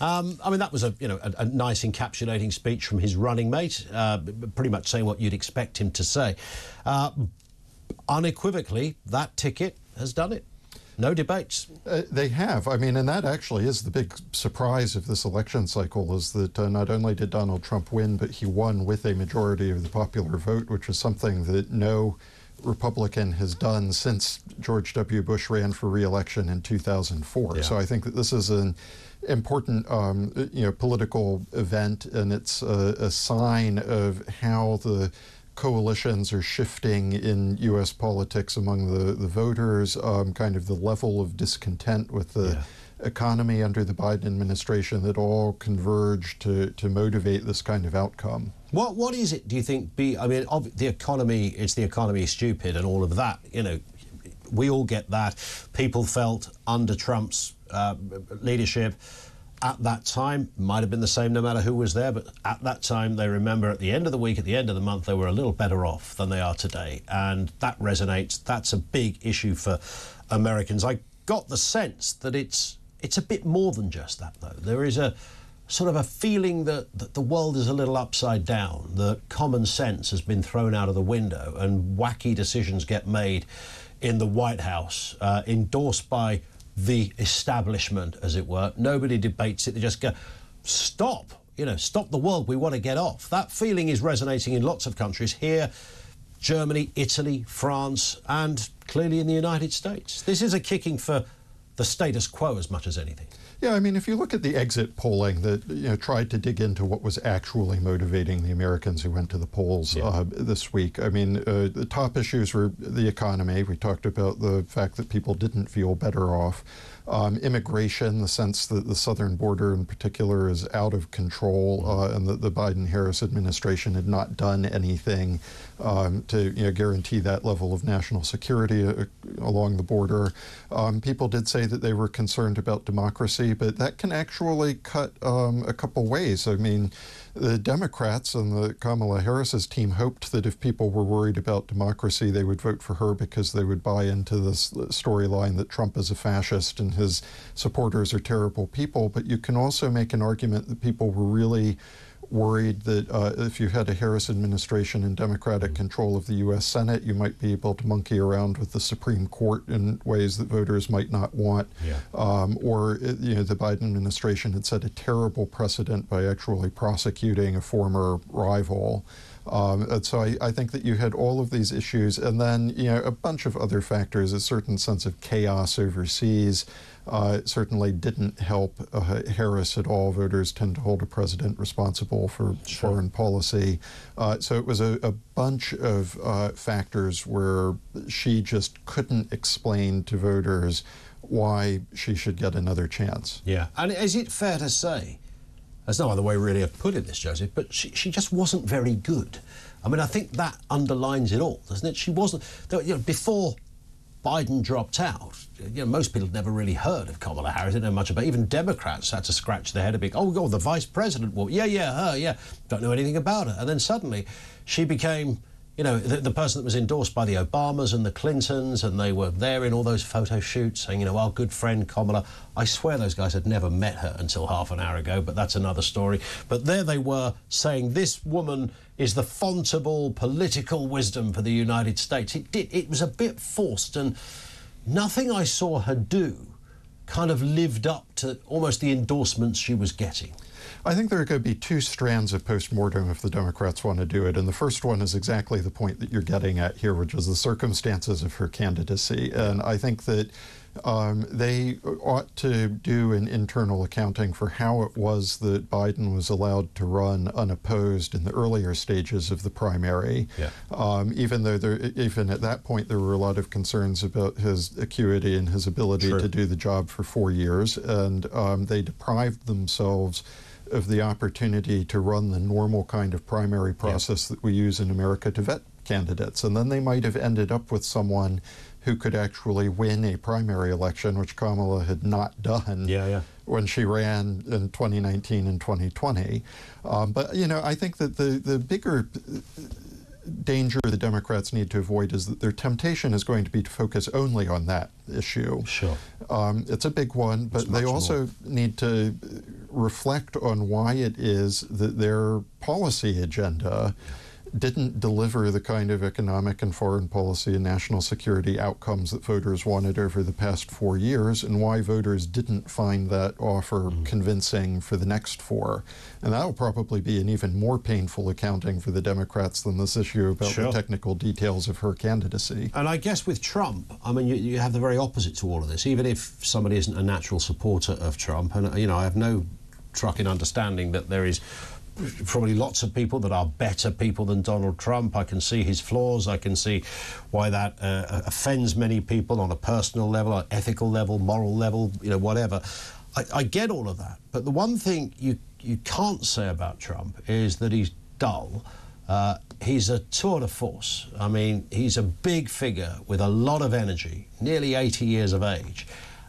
I mean, that was a nice encapsulating speech from his running mate, pretty much saying what you'd expect him to say. Unequivocally, that ticket has done it. No debates. They have. I mean, and that actually is the big surprise of this election cycle, is that not only did Donald Trump win, but he won with a majority of the popular vote, which is something that no Republican has done since George W. Bush ran for re-election in 2004. Yeah. So I think that this is an important political event, and it's a sign of how the coalitions are shifting in U.S. politics among the voters, kind of the level of discontent with the economy under the Biden administration that all converge to motivate this kind of outcome. What is it, do you think, I mean, the economy is stupid and all of that, we all get that. People felt under Trump's leadership at that time, might have been the same no matter who was there, but at that time they remember at the end of the week, at the end of the month, they were a little better off than they are today. And that resonates. That's a big issue for Americans. I got the sense that it's a bit more than just that, though. There is a sort of a feeling that the world is a little upside down, that common sense has been thrown out of the window and wacky decisions get made in the White House, endorsed by the establishment, as it were. Nobody debates it. They just go, stop, stop the world. We want to get off. That feeling is resonating in lots of countries here, Germany, Italy, France, and clearly in the United States. This is a kicking for the status quo as much as anything. Yeah, I mean, if you look at the exit polling that tried to dig into what was actually motivating the Americans who went to the polls this week, I mean, the top issues were the economy. We talked about the fact that people didn't feel better off. Immigration, the sense that the southern border in particular is out of control, and that the Biden-Harris administration had not done anything to guarantee that level of national security along the border. People did say that they were concerned about democracy, but that can actually cut a couple ways. I mean, the Democrats and the Kamala Harris's team hoped that if people were worried about democracy, they would vote for her because they would buy into this storyline that Trump is a fascist and his supporters are terrible people. But you can also make an argument that people were really worried that if you had a Harris administration and Democratic control of the U.S. Senate, you might be able to monkey around with the Supreme Court in ways that voters might not want. Or the Biden administration had set a terrible precedent by actually prosecuting a former rival. And so I think that you had all of these issues, and then a bunch of other factors. A certain sense of chaos overseas certainly didn't help Harris at all. Voters tend to hold a president responsible for foreign policy. So it was a bunch of factors where she just couldn't explain to voters why she should get another chance. Yeah, and is it fair to say, there's no other way really of putting this, Joseph, but she just wasn't very good. I mean, I think that underlines it all, doesn't it? She wasn't, before Biden dropped out, most people had never really heard of Kamala Harris, didn't know much about it. Even Democrats had to scratch their head a bit. Oh, God, the vice president, well, her, don't know anything about her. And then suddenly she became, the person that was endorsed by the Obamas and the Clintons, and they were there in all those photo shoots saying, our good friend Kamala. I swear those guys had never met her until half an hour ago, but that's another story. But there they were saying this woman is the fontable political wisdom for the United States. It was a bit forced, and nothing I saw her do kind of lived up to almost the endorsements she was getting. I think there are going to be two strands of postmortem if the Democrats want to do it. And the first one is exactly the point that you're getting at here, which is the circumstances of her candidacy. And I think that they ought to do an internal accounting for how it was that Biden was allowed to run unopposed in the earlier stages of the primary. Even though even at that point there were a lot of concerns about his acuity and his ability to do the job for 4 years. And they deprived themselves of the opportunity to run the normal kind of primary process that we use in America to vet candidates. And then they might have ended up with someone who could actually win a primary election, which Kamala had not done when she ran in 2019 and 2020. But, I think that the bigger danger the Democrats need to avoid is that their temptation is going to be to focus only on that issue. Sure. It's a big one, but they also need to reflect on why it is that their policy agenda didn't deliver the kind of economic and foreign policy and national security outcomes that voters wanted over the past 4 years, and why voters didn't find that offer convincing for the next 4. And that'll probably be an even more painful accounting for the Democrats than this issue about the technical details of her candidacy. And I guess with Trump, I mean, you have the very opposite to all of this. Even if somebody isn't a natural supporter of Trump, and, you know, I have no truck in understanding that there is probably lots of people that are better people than Donald Trump. I can see his flaws. I can see why that offends many people on a personal level, on ethical level, moral level, you know, whatever. I get all of that. But the one thing you can't say about Trump is that he's dull. He's a tour de force. I mean, he's a big figure with a lot of energy, nearly 80 years of age.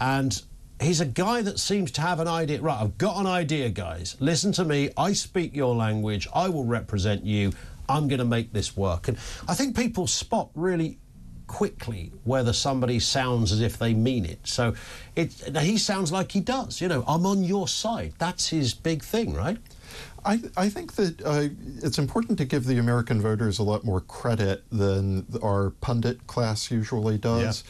And he's a guy that seems to have an idea. Right, I've got an idea, guys. Listen to me. I speak your language. I will represent you. I'm going to make this work. And I think people spot really quickly whether somebody sounds as if they mean it. So he sounds like he does. You know, I'm on your side. That's his big thing, right? I think that it's important to give the American voters a lot more credit than our pundit class usually does,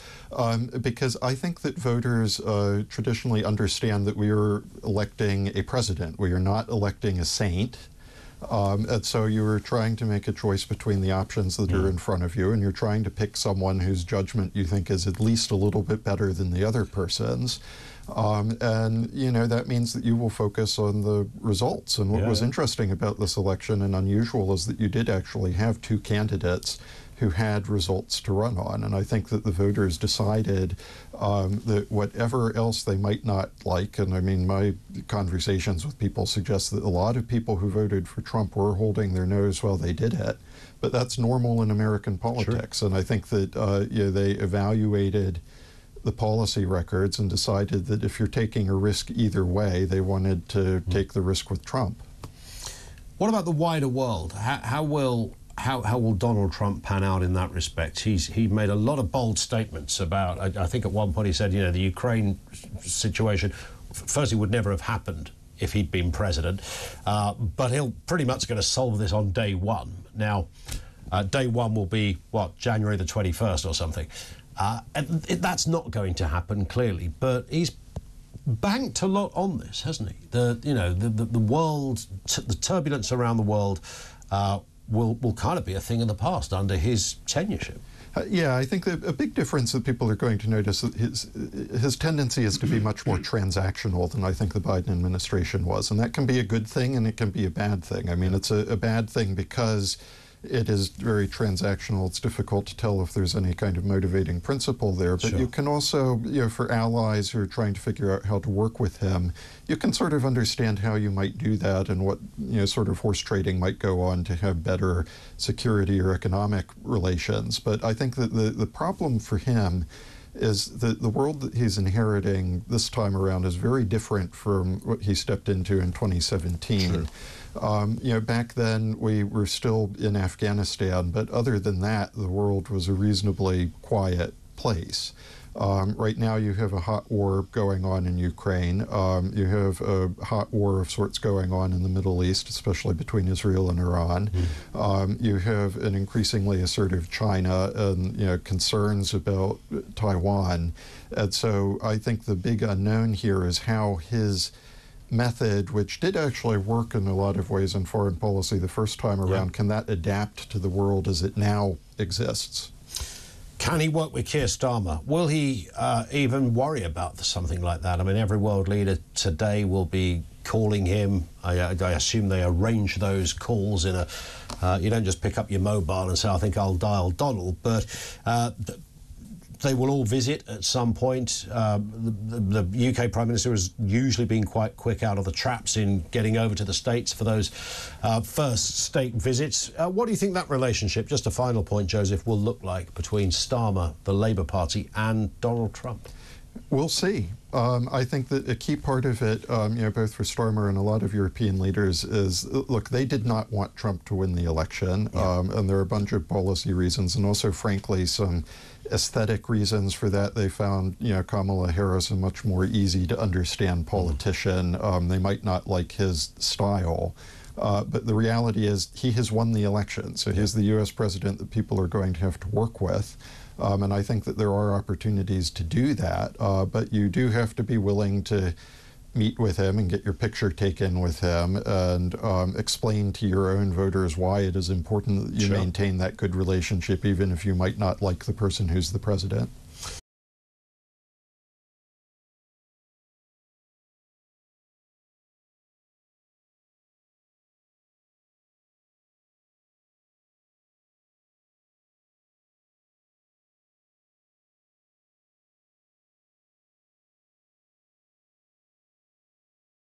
because I think that voters traditionally understand that we are electing a president. We are not electing a saint. And so you're trying to make a choice between the options that are in front of you, and you're trying to pick someone whose judgment you think is at least a little bit better than the other person's. And, you know, that means that you will focus on the results. And what was interesting about this election and unusual is that you did actually have 2 candidates who had results to run on. And I think that the voters decided that whatever else they might not like, and I mean, my conversations with people suggest that a lot of people who voted for Trump were holding their nose while they did it. But that's normal in American politics. And I think that you know, they evaluated the policy records and decided that if you're taking a risk either way, they wanted to take the risk with Trump. What about the wider world? How will Donald Trump pan out in that respect? He made a lot of bold statements about, I think at one point he said, you know, the Ukraine situation, firstly, would never have happened if he'd been president, but he'll pretty much going to solve this on day one. Now, day one will be, what, January the 21st or something. And that's not going to happen, clearly, but he's banked a lot on this, hasn't he? The world, the turbulence around the world will kind of be a thing of the past under his tenureship. Yeah, I think that a big difference that people are going to notice that his tendency is to be much more transactional than I think the Biden administration was, and that can be a good thing and it can be a bad thing. I mean, it's a bad thing because it is very transactional. It's difficult to tell if there's any kind of motivating principle there. But you can also, you know, for allies who are trying to figure out how to work with him, you can sort of understand how you might do that and what, you know, sort of horse trading might go on to have better security or economic relations. But I think that the problem for him is that the world that he's inheriting this time around is very different from what he stepped into in 2017. You know, back then we were still in Afghanistan, but other than that, the world was a reasonably quiet place. Right now you have a hot war going on in Ukraine. You have a hot war of sorts going on in the Middle East, especially between Israel and Iran. You have an increasingly assertive China and, you know, concerns about Taiwan. And so I think the big unknown here is how his method, which did actually work in a lot of ways in foreign policy the first time around, can that adapt to the world as it now exists? Can he work with Keir Starmer? Will he even worry about something like that? I mean, every world leader today will be calling him. I assume they arrange those calls in a... you don't just pick up your mobile and say, I think I'll dial Donald, but... they will all visit at some point. The UK Prime Minister has usually been quite quick out of the traps in getting over to the States for those first state visits. What do you think that relationship, just a final point, Joseph, will look like between Starmer, the Labour Party, and Donald Trump? We'll see. I think that a key part of it, both for Starmer and a lot of European leaders, is, look, they did not want Trump to win the election, and there are a bunch of policy reasons, and also, frankly, some aesthetic reasons for that. They found, Kamala Harris a much more easy to understand politician. They might not like his style. But the reality is he has won the election, so he's the U.S. president that people are going to have to work with. And I think that there are opportunities to do that, but you do have to be willing to meet with him and get your picture taken with him and explain to your own voters why it is important that you maintain that good relationship, even if you might not like the person who's the president.